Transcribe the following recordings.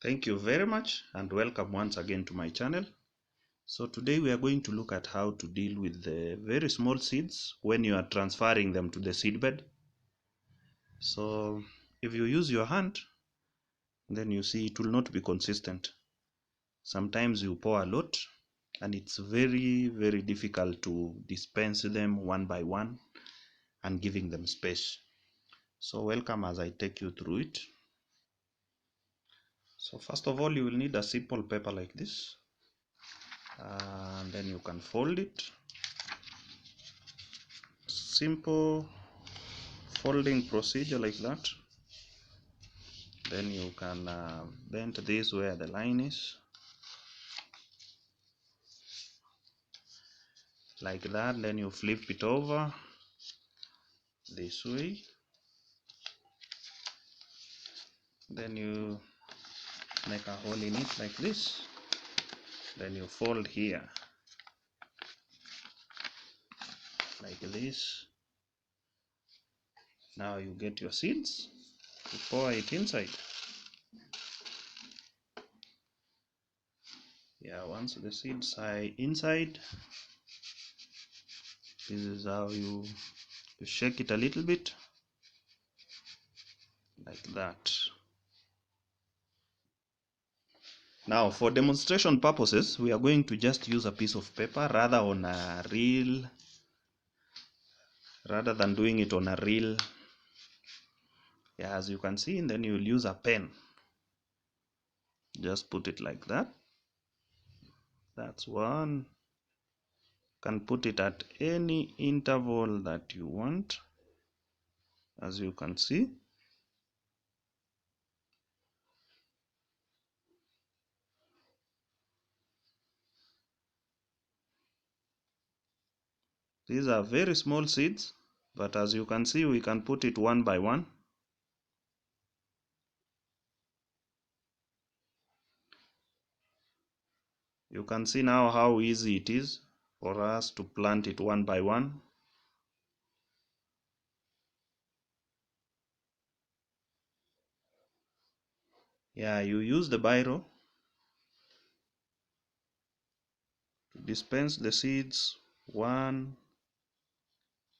Thank you very much and welcome once again to my channel. So today we are going to look at how to deal with the very small seeds when you are transferring them to the seedbed. So if you use your hand, then you see it will not be consistent. Sometimes you pour a lot and it's very difficult to dispense them one by one and giving them space. So welcome as I take you through it. So first of all, you will need a simple paper like this, and then you can fold it. Simple folding procedure like that. Then you can bend this where the line is, like that. Then you flip it over this way. Then you make a hole in it like this. Then you fold here like this. Now you get your seeds, you pour it inside. Yeah, once the seeds are inside, this is how you shake it a little bit like that. Now for demonstration purposes, we are going to just use a piece of paper rather than doing it on a reel. Yeah, as you can see, and then you'll use a pen. Just put it like that. That's one. You can put it at any interval that you want, as you can see. These are very small seeds, but as you can see, we can put it one by one. You can see now how easy it is for us to plant it one by one. Yeah, you use the biro to dispense the seeds one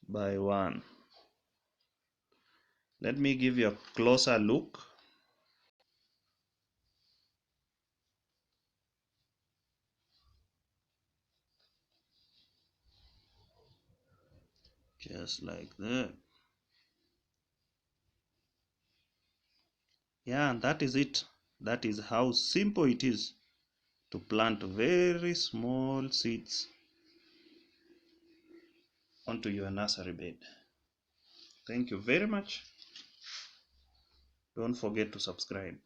by one. Let me give you a closer look. Just like that. Yeah, and that is it. That is how simple it is to plant very small seeds onto your nursery bed. Thank you very much. Don't forget to subscribe.